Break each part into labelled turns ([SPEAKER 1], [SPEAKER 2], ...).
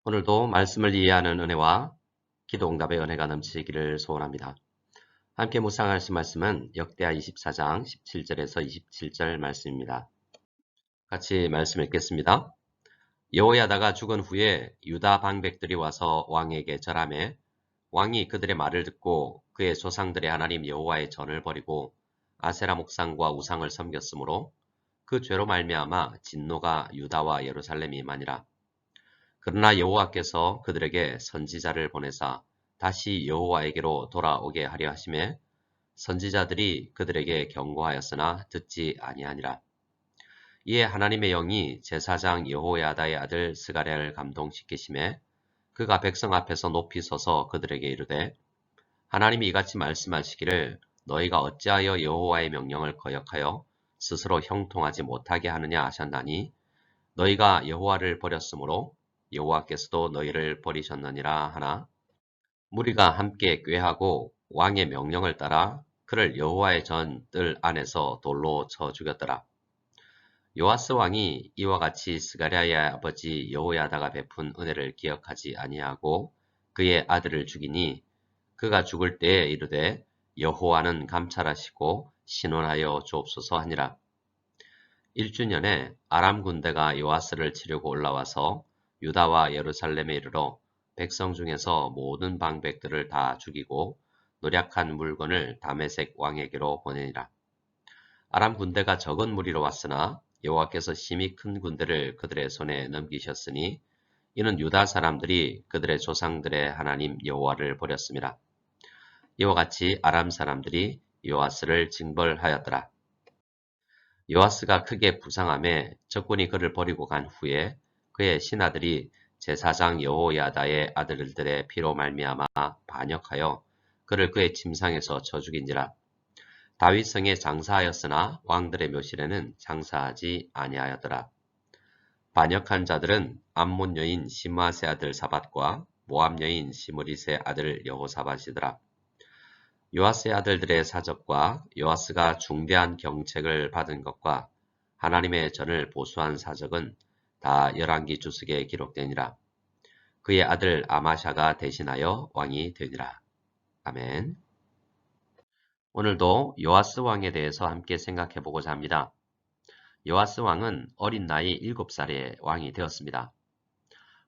[SPEAKER 1] 오늘도 말씀을 이해하는 은혜와 기도응답의 은혜가 넘치기를 소원합니다. 함께 묵상하실 말씀은 역대하 24장 17절에서 27절 말씀입니다. 같이 말씀 읽겠습니다. 여호야다가 죽은 후에 유다 방백들이 와서 왕에게 절하매 왕이 그들의 말을 듣고 그의 조상들의 하나님 여호와의 전을 버리고 아세라 목상과 우상을 섬겼으므로 그 죄로 말미암아 진노가 유다와 예루살렘이 임하니라. 그러나 여호와께서 그들에게 선지자를 보내사 다시 여호와에게로 돌아오게 하려 하심에 선지자들이 그들에게 경고하였으나 듣지 아니하니라. 이에 하나님의 영이 제사장 여호야다의 아들 스가랴를 감동시키심에 그가 백성 앞에서 높이 서서 그들에게 이르되 하나님이 이같이 말씀하시기를 너희가 어찌하여 여호와의 명령을 거역하여 스스로 형통하지 못하게 하느냐 하셨나니 너희가 여호와를 버렸으므로 여호와께서도 너희를 버리셨느니라 하나 무리가 함께 꾀하고 왕의 명령을 따라 그를 여호와의 전뜰 안에서 돌로 쳐 죽였더라. 요아스 왕이 이와 같이 스가랴의 아버지 여호야다가 베푼 은혜를 기억하지 아니하고 그의 아들을 죽이니 그가 죽을 때에 이르되 여호와는 감찰하시고 신원하여 주옵소서 하니라. 1주년에 아람 군대가 요아스를 치려고 올라와서 유다와 예루살렘에 이르러 백성 중에서 모든 방백들을 다 죽이고 노략한 물건을 다메섹 왕에게로 보내니라. 아람 군대가 적은 무리로 왔으나 여호와께서 심히 큰 군대를 그들의 손에 넘기셨으니 이는 유다 사람들이 그들의 조상들의 하나님 여호와를 버렸습니다. 이와 같이 아람 사람들이 요아스를 징벌하였더라. 요아스가 크게 부상함에 적군이 그를 버리고 간 후에 그의 신하들이 제사장 여호야다의 아들들의 피로 말미암아 반역하여 그를 그의 침상에서 쳐 죽인지라. 다윗성에 장사하였으나 왕들의 묘실에는 장사하지 아니하였더라. 반역한 자들은 암몬 여인 시므아세 아들 사밧과 모압 여인 시므리세 아들 여호사밧이더라. 요아스의 아들들의 사적과 요아스가 중대한 경책을 받은 것과 하나님의 전을 보수한 사적은 다 열왕기 주석에 기록되니라. 그의 아들 아마샤가 대신하여 왕이 되니라. 아멘. 오늘도 요아스 왕에 대해서 함께 생각해 보고자 합니다. 요아스 왕은 어린 나이 7살에 왕이 되었습니다.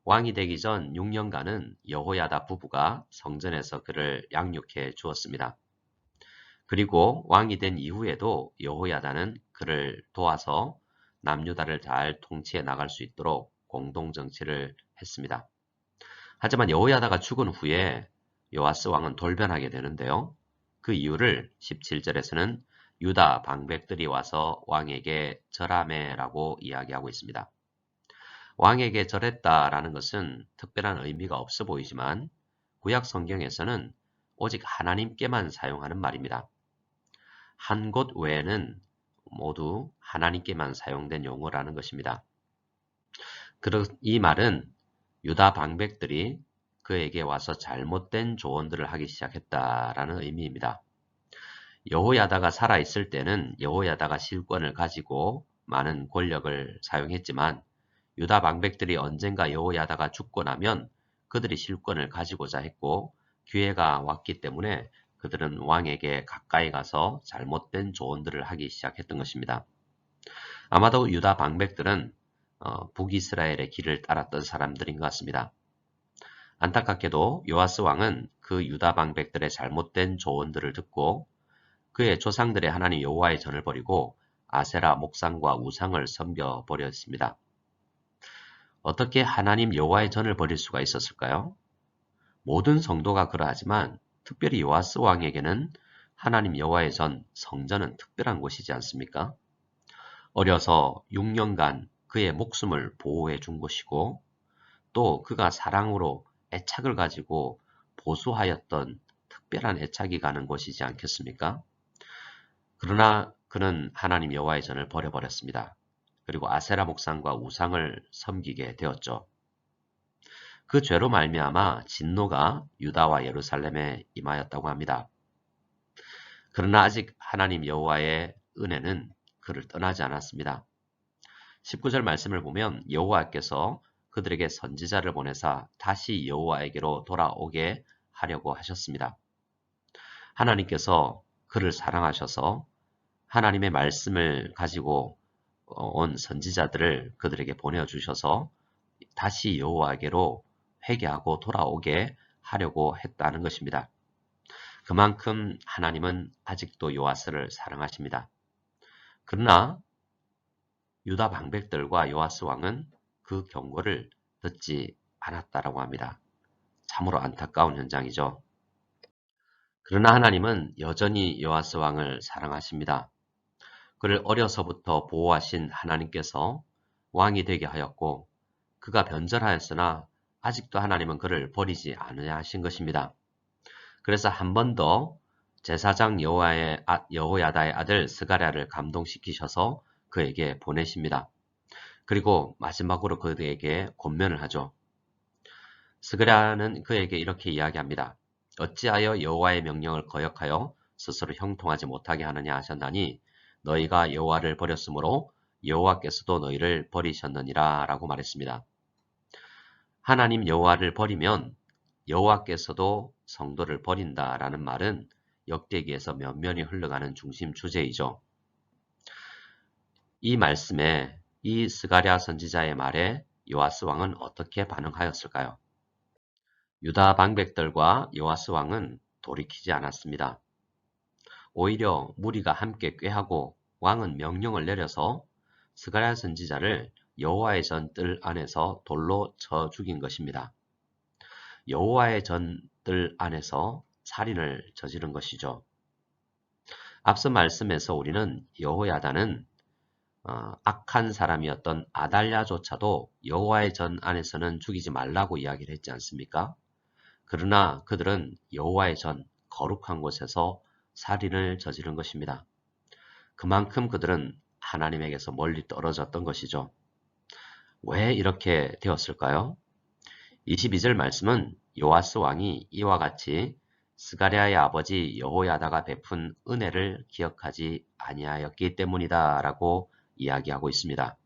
[SPEAKER 1] 왕이 되기 전 6년간은 여호야다 부부가 성전에서 그를 양육해 주었습니다. 그리고 왕이 된 이후에도 여호야다는 그를 도와서 남유다를 잘 통치해 나갈 수 있도록 공동정치를 했습니다. 하지만 여호야다가 죽은 후에 요아스 왕은 돌변하게 되는데요. 그 이유를 17절에서는 유다 방백들이 와서 왕에게 절하매라고 이야기하고 있습니다. 왕에게 절했다라는 것은 특별한 의미가 없어 보이지만 구약 성경에서는 오직 하나님께만 사용하는 말입니다. 한 곳 외에는 모두 하나님께만 사용된 용어라는 것입니다. 이 말은 유다 방백들이 그에게 와서 잘못된 조언들을 하기 시작했다라는 의미입니다. 여호야다가 살아있을 때는 여호야다가 실권을 가지고 많은 권력을 사용했지만 유다 방백들이 언젠가 여호야다가 죽고 나면 그들이 실권을 가지고자 했고 기회가 왔기 때문에 그들은 왕에게 가까이 가서 잘못된 조언들을 하기 시작했던 것입니다. 아마도 유다 방백들은 북이스라엘의 길을 따랐던 사람들인 것 같습니다. 안타깝게도 요아스 왕은 그 유다 방백들의 잘못된 조언들을 듣고 그의 조상들의 하나님 여호와의 전을 버리고 아세라 목상과 우상을 섬겨 버렸습니다. 어떻게 하나님 여호와의 전을 버릴 수가 있었을까요? 모든 성도가 그러하지만 특별히 요아스 왕에게는 하나님 여호와의 전 성전은 특별한 곳이지 않습니까? 어려서 6년간 그의 목숨을 보호해 준 곳이고 또 그가 사랑으로 애착을 가지고 보수하였던 특별한 애착이 가는 곳이지 않겠습니까? 그러나 그는 하나님 여호와의 전을 버려버렸습니다. 그리고 아세라 목상과 우상을 섬기게 되었죠. 그 죄로 말미암아 진노가 유다와 예루살렘에 임하였다고 합니다. 그러나 아직 하나님 여호와의 은혜는 그를 떠나지 않았습니다. 19절 말씀을 보면 여호와께서 그들에게 선지자를 보내사 다시 여호와에게로 돌아오게 하려고 하셨습니다. 하나님께서 그를 사랑하셔서 하나님의 말씀을 가지고 온 선지자들을 그들에게 보내주셔서 다시 여호와에게로 회개하고 돌아오게 하려고 했다는 것입니다. 그만큼 하나님은 아직도 요아스를 사랑하십니다. 그러나 유다 방백들과 요아스 왕은 그 경고를 듣지 않았다라고 합니다. 참으로 안타까운 현장이죠. 그러나 하나님은 여전히 요아스 왕을 사랑하십니다. 그를 어려서부터 보호하신 하나님께서 왕이 되게 하였고 그가 변절하였으나 아직도 하나님은 그를 버리지 않으신 것입니다. 그래서 한 번 더 제사장 여호야다의 아들 스가랴를 감동시키셔서 그에게 보내십니다. 그리고 마지막으로 그에게 권면을 하죠. 스가랴는 그에게 이렇게 이야기합니다. 어찌하여 여호와의 명령을 거역하여 스스로 형통하지 못하게 하느냐 하셨나니 너희가 여호와를 버렸으므로 여호와께서도 너희를 버리셨느니라 라고 말했습니다. 하나님 여호와를 버리면 여호와께서도 성도를 버린다라는 말은 역대기에서 면면이 흘러가는 중심 주제이죠. 이 말씀에 이 스가랴 선지자의 말에 요아스 왕은 어떻게 반응하였을까요? 유다 방백들과 요아스 왕은 돌이키지 않았습니다. 오히려 무리가 함께 꾀하고 왕은 명령을 내려서 스가랴 선지자를 여호와의 전 뜰 안에서 돌로 쳐 죽인 것입니다. 여호와의 전 뜰 안에서 살인을 저지른 것이죠. 앞서 말씀에서 우리는 여호야다는 악한 사람이었던 아달랴조차도 여호와의 전 안에서는 죽이지 말라고 이야기를 했지 않습니까? 그러나 그들은 여호와의 전 거룩한 곳에서 살인을 저지른 것입니다. 그만큼 그들은 하나님에게서 멀리 떨어졌던 것이죠. 왜 이렇게 되었을까요? 22절 말씀은 요아스 왕이 이와 같이 스가랴의 아버지 여호야다가 베푼 은혜를 기억하지 아니하였기 때문이다 라고 이야기하고 있습니다.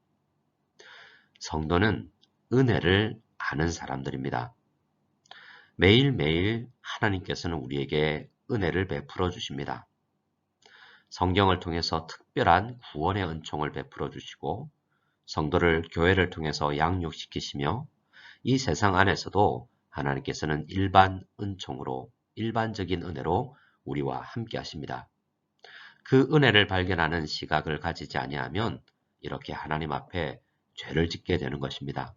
[SPEAKER 1] 성도는 은혜를 아는 사람들입니다. 매일매일 하나님께서는 우리에게 은혜를 베풀어 주십니다. 성경을 통해서 특별한 구원의 은총을 베풀어 주시고 성도를 교회를 통해서 양육시키시며 이 세상 안에서도 하나님께서는 일반 은총으로 일반적인 은혜로 우리와 함께 하십니다. 그 은혜를 발견하는 시각을 가지지 아니하면 이렇게 하나님 앞에 죄를 짓게 되는 것입니다.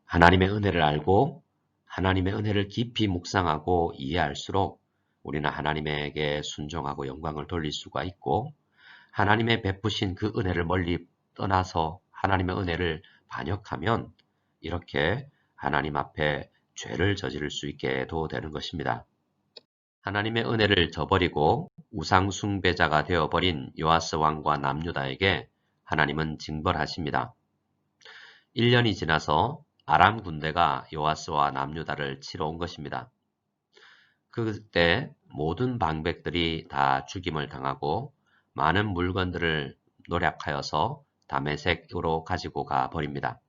[SPEAKER 1] 하나님의 은혜를 알고 하나님의 은혜를 깊이 묵상하고 이해할수록 우리는 하나님에게 순종하고 영광을 돌릴 수가 있고 하나님의 베푸신 그 은혜를 멀리 떠나서 하나님의 은혜를 반역하면 이렇게 하나님 앞에 죄를 저지를 수 있게도 되는 것입니다. 하나님의 은혜를 저버리고 우상 숭배자가 되어버린 요아스 왕과 남유다에게 하나님은 징벌하십니다. 1년이 지나서 아람 군대가 요아스와 남유다를 치러 온 것입니다. 그때 모든 방백들이 다 죽임을 당하고 많은 물건들을 노략하여서 다메섹으로 가지고 가 버립니다.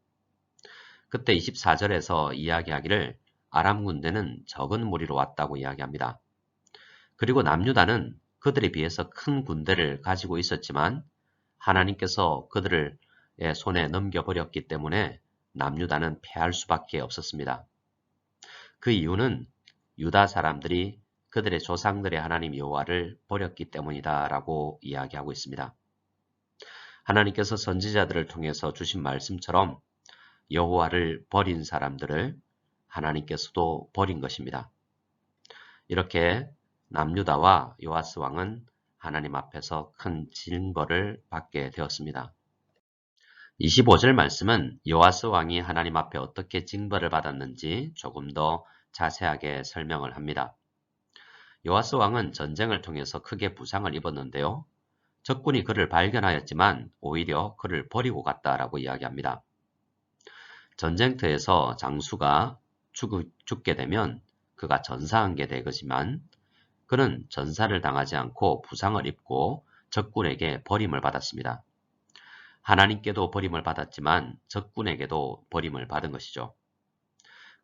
[SPEAKER 1] 그때 24절에서 이야기하기를 아람 군대는 적은 무리로 왔다고 이야기합니다. 그리고 남유다는 그들에 비해서 큰 군대를 가지고 있었지만 하나님께서 그들의 손에 넘겨버렸기 때문에 남유다는 패할 수밖에 없었습니다. 그 이유는 유다 사람들이 그들의 조상들의 하나님 여호와를 버렸기 때문이다 라고 이야기하고 있습니다. 하나님께서 선지자들을 통해서 주신 말씀처럼 여호와를 버린 사람들을 하나님께서도 버린 것입니다. 이렇게 남유다와 요아스 왕은 하나님 앞에서 큰 징벌을 받게 되었습니다. 25절 말씀은 요아스 왕이 하나님 앞에 어떻게 징벌을 받았는지 조금 더 자세하게 설명을 합니다. 요아스 왕은 전쟁을 통해서 크게 부상을 입었는데요. 적군이 그를 발견하였지만 오히려 그를 버리고 갔다라고 이야기합니다. 전쟁터에서 장수가 죽게 되면 그가 전사한 게 되지만 그는 전사를 당하지 않고 부상을 입고 적군에게 버림을 받았습니다. 하나님께도 버림을 받았지만 적군에게도 버림을 받은 것이죠.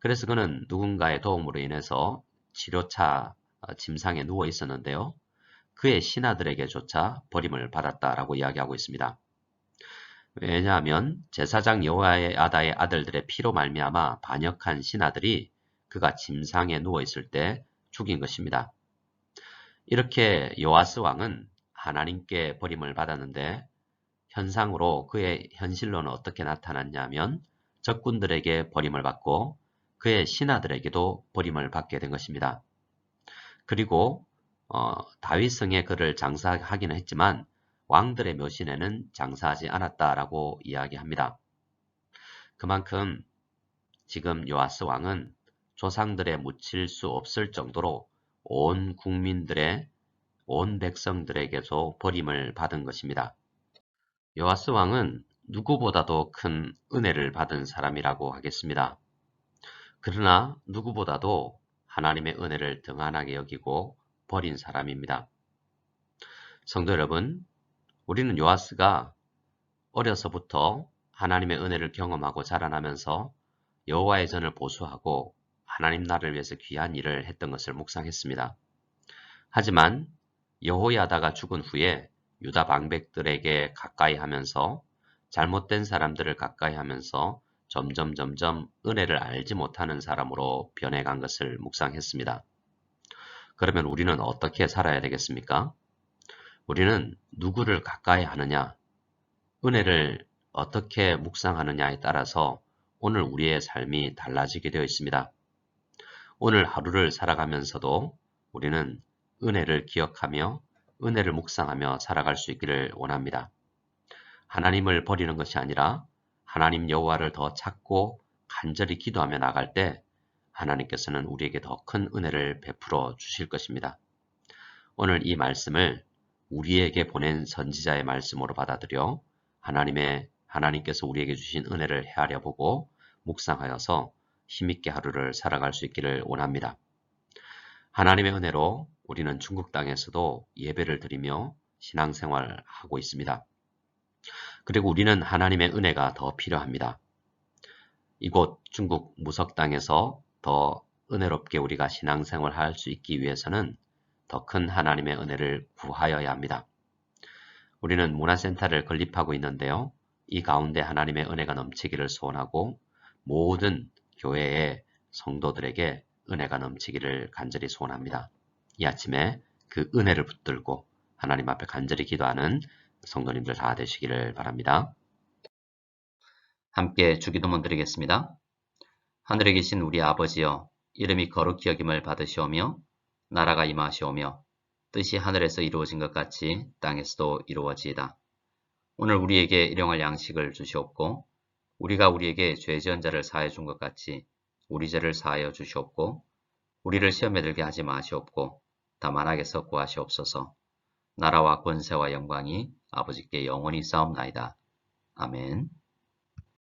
[SPEAKER 1] 그래서 그는 누군가의 도움으로 인해서 치료차 침상에 누워 있었는데요. 그의 신하들에게조차 버림을 받았다라고 이야기하고 있습니다. 왜냐하면 제사장 여호야다의 아들들의 피로 말미암아 반역한 신하들이 그가 침상에 누워 있을 때 죽인 것입니다. 이렇게 요아스 왕은 하나님께 버림을 받았는데 현상으로 그의 현실로는 어떻게 나타났냐면 적군들에게 버림을 받고 그의 신하들에게도 버림을 받게 된 것입니다. 그리고 다윗성에 그를 장사하기는 했지만 왕들의 묘신에는 장사하지 않았다라고 이야기합니다. 그만큼 지금 요아스 왕은 조상들의 묻힐 수 없을 정도로 온 국민들의 온 백성들에게서 버림을 받은 것입니다. 요아스 왕은 누구보다도 큰 은혜를 받은 사람이라고 하겠습니다. 그러나 누구보다도 하나님의 은혜를 등한하게 여기고 버린 사람입니다. 성도 여러분, 우리는 요아스가 어려서부터 하나님의 은혜를 경험하고 자라나면서 여호와의 전을 보수하고 하나님 나라를 위해서 귀한 일을 했던 것을 묵상했습니다. 하지만 여호야다가 죽은 후에 유다 방백들에게 가까이 하면서 잘못된 사람들을 가까이 하면서 점점 은혜를 알지 못하는 사람으로 변해간 것을 묵상했습니다. 그러면 우리는 어떻게 살아야 되겠습니까? 우리는 누구를 가까이 하느냐, 은혜를 어떻게 묵상하느냐에 따라서 오늘 우리의 삶이 달라지게 되어 있습니다. 오늘 하루를 살아가면서도 우리는 은혜를 기억하며 은혜를 묵상하며 살아갈 수 있기를 원합니다. 하나님을 버리는 것이 아니라 하나님 여호와를 더 찾고 간절히 기도하며 나갈 때 하나님께서는 우리에게 더 큰 은혜를 베풀어 주실 것입니다. 오늘 이 말씀을 우리에게 보낸 선지자의 말씀으로 받아들여 하나님께서 우리에게 주신 은혜를 헤아려 보고 묵상하여서 힘있게 하루를 살아갈 수 있기를 원합니다. 하나님의 은혜로 우리는 중국 땅에서도 예배를 드리며 신앙생활하고 있습니다. 그리고 우리는 하나님의 은혜가 더 필요합니다. 이곳 중국 무석 땅에서 더 은혜롭게 우리가 신앙생활할 수 있기 위해서는 더 큰 하나님의 은혜를 구하여야 합니다. 우리는 문화센터를 건립하고 있는데요. 이 가운데 하나님의 은혜가 넘치기를 소원하고 모든 교회의 성도들에게 은혜가 넘치기를 간절히 소원합니다. 이 아침에 그 은혜를 붙들고 하나님 앞에 간절히 기도하는 성도님들 다 되시기를 바랍니다. 함께 주기도문 드리겠습니다. 하늘에 계신 우리 아버지여, 이름이 거룩히 여김을 받으시오며 나라가 임하시오며 뜻이 하늘에서 이루어진 것 같이 땅에서도 이루어지이다. 오늘 우리에게 일용할 양식을 주시옵고 우리가 우리에게 죄 지은 자를 사하여 준 것 같이 우리 죄를 사하여 주시옵고 우리를 시험에 들게 하지 마시옵고 다만 악에서 구하시옵소서. 나라와 권세와 영광이 아버지께 영원히 싸움나이다. 아멘.